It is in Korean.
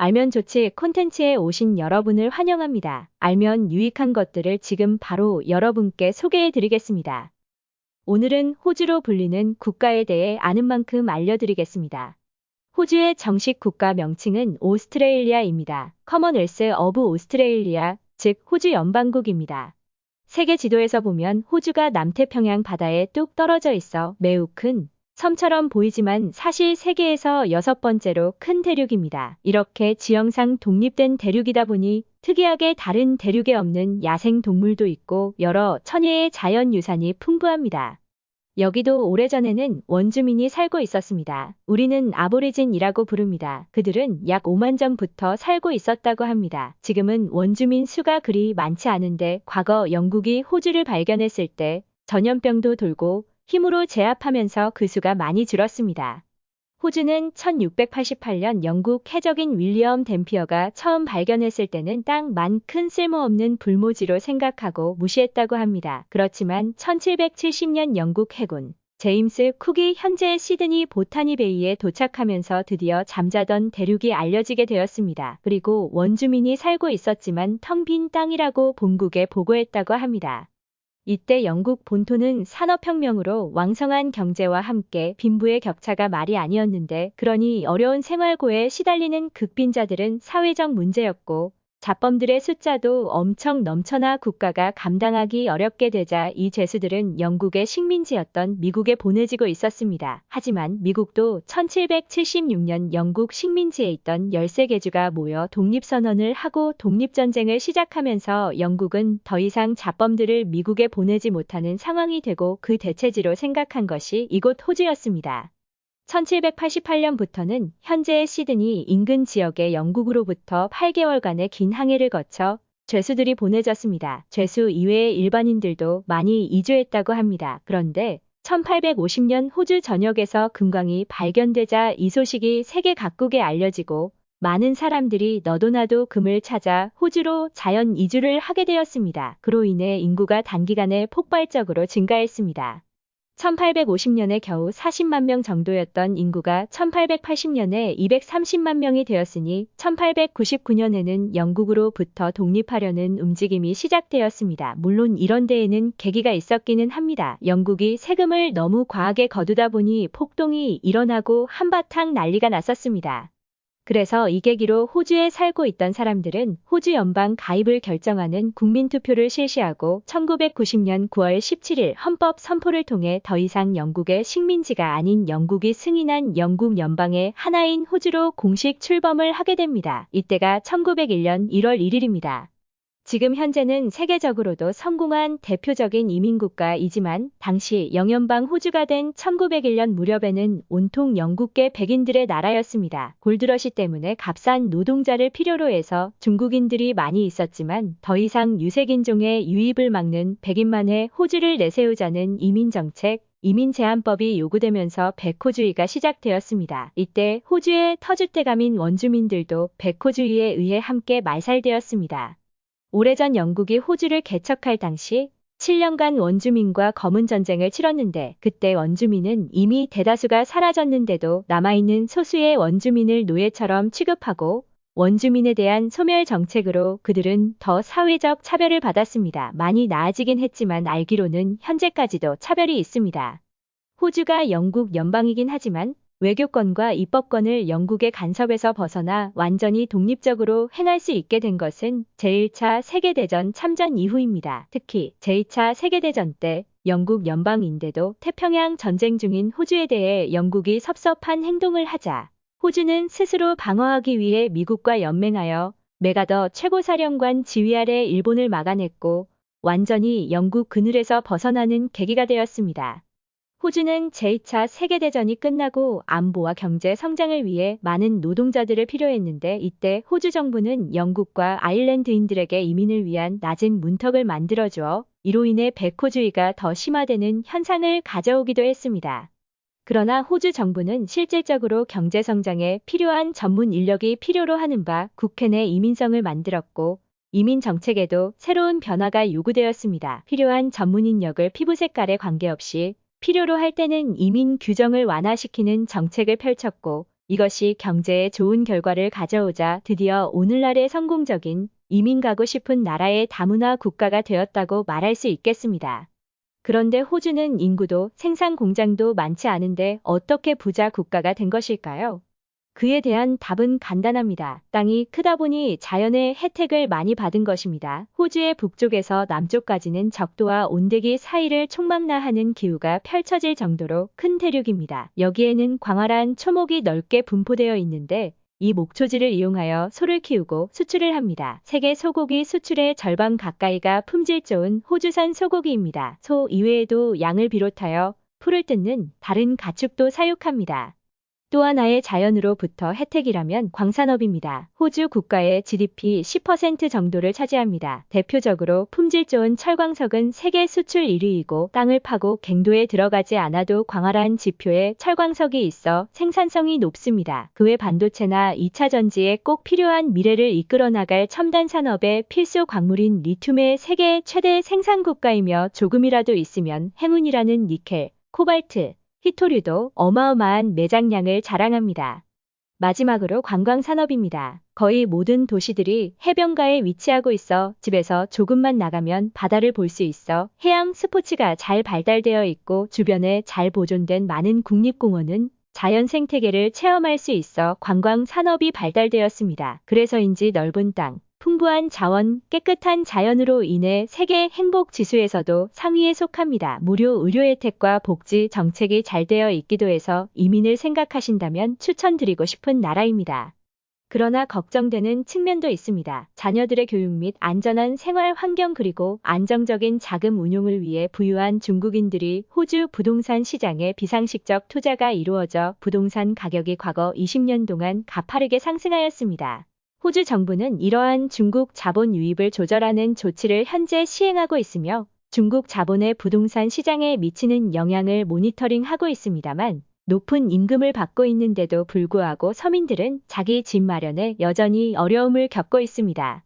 알면 좋지 콘텐츠에 오신 여러분을 환영합니다. 알면 유익한 것들을 지금 바로 여러분께 소개해 드리겠습니다. 오늘은 호주로 불리는 국가에 대해 아는 만큼 알려드리겠습니다. 호주의 정식 국가 명칭은 오스트레일리아입니다. 커먼웰스 오브 오스트레일리아, 즉 호주 연방국입니다. 세계 지도에서 보면 호주가 남태평양 바다에 뚝 떨어져 있어 매우 큰 섬처럼 보이지만 사실 세계에서 6번째로 큰 대륙입니다. 이렇게 지형상 독립된 대륙이다 보니 특이하게 다른 대륙에 없는 야생 동물도 있고 여러 천혜의 자연유산이 풍부합니다. 여기도 오래전에는 원주민이 살고 있었습니다. 우리는 아보리진이라고 부릅니다. 그들은 약 5만 전부터 살고 있었다고 합니다. 지금은 원주민 수가 그리 많지 않은데 과거 영국이 호주를 발견했을 때 전염병도 돌고 힘으로 제압하면서 그 수가 많이 줄었습니다. 호주는 1688년 영국 해적인 윌리엄 댐피어가 처음 발견했을 때는 땅만 큰 쓸모없는 불모지로 생각하고 무시했다고 합니다. 그렇지만 1770년 영국 해군 제임스 쿡이 현재 시드니 보타니 베이에 도착하면서 드디어 잠자던 대륙이 알려지게 되었습니다. 그리고 원주민이 살고 있었지만 텅 빈 땅이라고 본국에 보고했다고 합니다. 이때 영국 본토는 산업혁명으로 왕성한 경제와 함께 빈부의 격차가 말이 아니었는데 그러니 어려운 생활고에 시달리는 극빈자들은 사회적 문제였고 잡범들의 숫자도 엄청 넘쳐나 국가가 감당하기 어렵게 되자 이 죄수들은 영국의 식민지였던 미국에 보내지고 있었습니다. 하지만 미국도 1776년 영국 식민지에 있던 13개주가 모여 독립선언을 하고 독립전쟁을 시작하면서 영국은 더 이상 잡범들을 미국에 보내지 못하는 상황이 되고 그 대체지로 생각한 것이 이곳 호주였습니다. 1788년부터는 현재의 시드니 인근 지역에 영국으로부터 8개월간의 긴 항해를 거쳐 죄수들이 보내졌습니다. 죄수 이외의 일반인들도 많이 이주했다고 합니다. 그런데 1850년 호주 전역에서 금광이 발견되자 이 소식이 세계 각국에 알려지고 많은 사람들이 너도나도 금을 찾아 호주로 자연 이주를 하게 되었습니다. 그로 인해 인구가 단기간에 폭발적으로 증가했습니다. 1850년에 겨우 40만 명 정도였던 인구가 1880년에 230만 명이 되었으니 1899년에는 영국으로부터 독립하려는 움직임이 시작되었습니다. 물론 이런 데에는 계기가 있었기는 합니다. 영국이 세금을 너무 과하게 거두다 보니 폭동이 일어나고 한바탕 난리가 났었습니다. 그래서 이 계기로 호주에 살고 있던 사람들은 호주 연방 가입을 결정하는 국민투표를 실시하고 1990년 9월 17일 헌법 선포를 통해 더 이상 영국의 식민지가 아닌 영국이 승인한 영국 연방의 하나인 호주로 공식 출범을 하게 됩니다. 이때가 1901년 1월 1일입니다. 지금 현재는 세계적으로도 성공한 대표적인 이민국가이지만 당시 영연방 호주가 된 1901년 무렵에는 온통 영국계 백인들의 나라였습니다. 골드러시 때문에 값싼 노동자를 필요로 해서 중국인들이 많이 있었지만 더 이상 유색인종의 유입을 막는 백인만의 호주를 내세우자는 이민정책, 이민제한법이 요구되면서 백호주의가 시작되었습니다. 이때 호주의 터줏대감인 원주민들도 백호주의에 의해 함께 말살되었습니다. 오래전 영국이 호주를 개척할 당시 7년간 원주민과 검은 전쟁을 치렀는데 그때 원주민은 이미 대다수가 사라졌는데도 남아있는 소수의 원주민을 노예처럼 취급하고 원주민에 대한 소멸 정책으로 그들은 더 사회적 차별을 받았습니다. 많이 나아지긴 했지만 알기로는 현재까지도 차별이 있습니다. 호주가 영국 연방이긴 하지만 외교권과 입법권을 영국의 간섭에서 벗어나 완전히 독립적으로 행할 수 있게 된 것은 제1차 세계대전 참전 이후입니다. 특히 제2차 세계대전 때 영국 연방인데도 태평양 전쟁 중인 호주에 대해 영국이 섭섭한 행동을 하자 호주는 스스로 방어하기 위해 미국과 연맹하여 메가더 최고사령관 지휘 아래 일본을 막아냈고 완전히 영국 그늘에서 벗어나는 계기가 되었습니다. 호주는 제2차 세계대전이 끝나고 안보와 경제 성장을 위해 많은 노동자들을 필요했는데 이때 호주 정부는 영국과 아일랜드인들에게 이민을 위한 낮은 문턱을 만들어주어 이로 인해 백호주의가 더 심화되는 현상을 가져오기도 했습니다. 그러나 호주 정부는 실질적으로 경제 성장에 필요한 전문 인력이 필요로 하는 바 국회 내 이민성을 만들었고 이민 정책에도 새로운 변화가 요구되었습니다. 필요한 전문 인력을 피부 색깔에 관계없이 필요로 할 때는 이민 규정을 완화시키는 정책을 펼쳤고 이것이 경제에 좋은 결과를 가져오자 드디어 오늘날의 성공적인 이민 가고 싶은 나라의 다문화 국가가 되었다고 말할 수 있겠습니다. 그런데 호주는 인구도 생산 공장도 많지 않은데 어떻게 부자 국가가 된 것일까요? 그에 대한 답은 간단합니다. 땅이 크다 보니 자연의 혜택을 많이 받은 것입니다. 호주의 북쪽에서 남쪽까지는 적도와 온대기 사이를 총망라하는 기후가 펼쳐질 정도로 큰 대륙입니다. 여기에는 광활한 초목이 넓게 분포되어 있는데 이 목초지를 이용하여 소를 키우고 수출을 합니다. 세계 소고기 수출의 절반 가까이가 품질 좋은 호주산 소고기입니다. 소 이외에도 양을 비롯하여 풀을 뜯는 다른 가축도 사육합니다. 또 하나의 자연으로부터 혜택이라면 광산업입니다. 호주 국가의 GDP 10% 정도를 차지합니다. 대표적으로 품질 좋은 철광석은 세계 수출 1위이고 땅을 파고 갱도에 들어가지 않아도 광활한 지표에 철광석이 있어 생산성이 높습니다. 그 외 반도체나 2차 전지에 꼭 필요한 미래를 이끌어 나갈 첨단 산업의 필수 광물인 리튬의 세계 최대 생산 국가이며 조금이라도 있으면 행운이라는 니켈, 코발트, 히토류도 어마어마한 매장량을 자랑합니다. 마지막으로 관광산업입니다. 거의 모든 도시들이 해변가에 위치하고 있어 집에서 조금만 나가면 바다를 볼 수 있어 해양 스포츠가 잘 발달되어 있고 주변에 잘 보존된 많은 국립공원은 자연 생태계를 체험할 수 있어 관광산업이 발달되었습니다. 그래서인지 넓은 땅, 풍부한 자원, 깨끗한 자연으로 인해 세계 행복 지수에서도 상위에 속합니다. 무료 의료 혜택과 복지 정책이 잘 되어 있기도 해서 이민을 생각하신다면 추천드리고 싶은 나라입니다. 그러나 걱정되는 측면도 있습니다. 자녀들의 교육 및 안전한 생활 환경 그리고 안정적인 자금 운용을 위해 부유한 중국인들이 호주 부동산 시장에 비상식적 투자가 이루어져 부동산 가격이 과거 20년 동안 가파르게 상승하였습니다. 호주 정부는 이러한 중국 자본 유입을 조절하는 조치를 현재 시행하고 있으며 중국 자본의 부동산 시장에 미치는 영향을 모니터링하고 있습니다만 높은 임금을 받고 있는데도 불구하고 서민들은 자기 집 마련에 여전히 어려움을 겪고 있습니다.